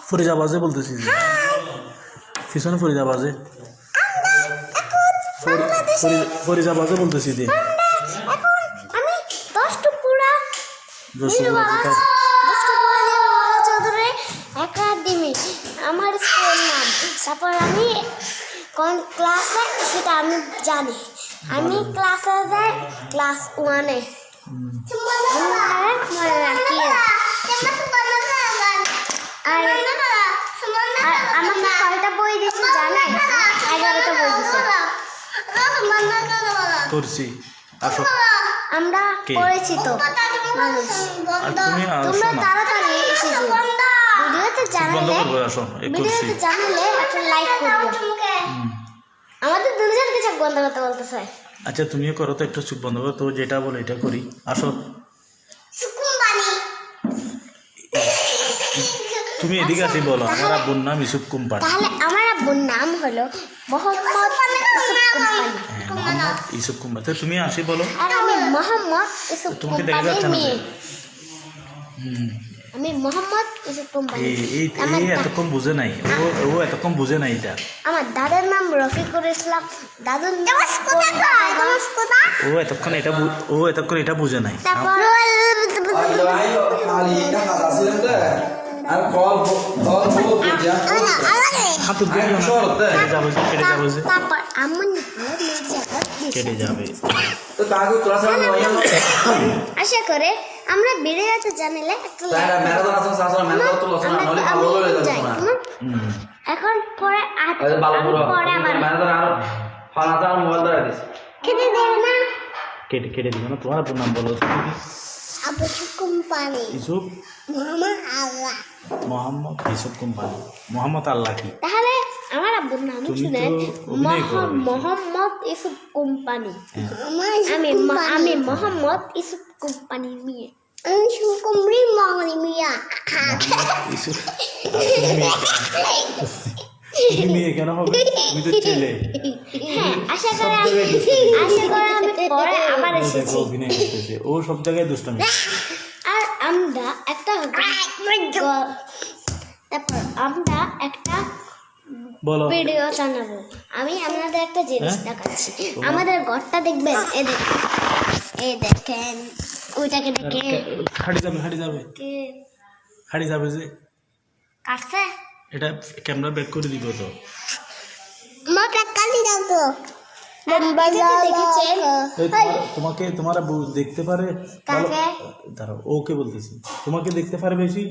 ফরিজা বাজে বলতেছি যে পিছনে ফরিজা বাজে ফরিজা বাজে বলতেছি যে আমি 10 টুকুরা চৌধুরী একাডেমি আমার স্কুলের নাম। তারপর আমি কোন ক্লাসে সেটা আমি জানি। আমি ক্লাসে যাই ক্লাস 1-এ। আমাকে কয়টা বই দিচ্ছে জানেন? 11টা বই দিচ্ছে। করছি আসো আমরা পড়েছি তো মানুষ। তোমরা তাড়াতাড়ি এসে যাও। ভিডিওতে জানালে একটা লাইক করবে। আমাদের দুজনকে চোখ বন্ধ করতে বলতেছে। আচ্ছা তুমিও করো তো, একটু চুপ বন্ধ করো তো, যেটা বলো এটা করি। আসো তুমি এদিকে আসি বলো। আমার আব্বুর নাম ইউসুফ কোম্পানি। তাহলে আমার আব্বুর নাম হলো মোহাম্মদ ইউসুফ কোম্পানি। তো তুমি আসি বলো। আর আমি মোহাম্মদ ইউসুফ তোমাকে দেখা যাচ্ছে না। আমি মোহাম্মদ ইউসুফ কোম্পানি। এই এতক্ষণ বুঝে নাই, ও এতক্ষণ বুঝে নাই এটা। আমার দাদার নাম রফিকুল ইসলাম। দাদুর ও এতক্ষণ এটা বুঝে নাই। কেটে যাবে। আশা করে আমরা বেড়ে যাচ্ছে জানিলে এখন পরে কেটে দেবে না, কেটে দিবে না। তোমার নাম বলো। Company Yusuf Mohammad Yusuf company. মোহাম্মদ আল্লাহ কি? তাহলে আমার আব্বুর নাম শুনেন মোহাম্মদ ইউসুফ কোম্পানি। আমি মোহাম্মদ ইউসুফ কোম্পানি মেয়ে। আমি সুকুমরি মঙ্গলি মিয়া। তুমি মেয়ে কেন হবে? তুমি তো ছেলে। আশা করে আমি পরে আবার এসেছি। অভিনয় করতেছে ও, সব জায়গায় দুষ্টামি। আর আমরা একটা তারপর আমরা একটা বলো ভিডিও বানাবো। আমি আপনাদের একটা জিনিস দেখাচ্ছি। আমাদের ঘরটা দেখবেন। এই দেখেন ওইটাকে দেখে হাঁড়ি যাবে যে কাটছে। এটা ক্যামেরা ব্যাক করে দিব তো। মা কালি দাও তো। দেখেছেন তোমার দেখতে পারে। দাঁড়াও, ওকে বলতেছি তোমাকে দেখতে পারে বেশি।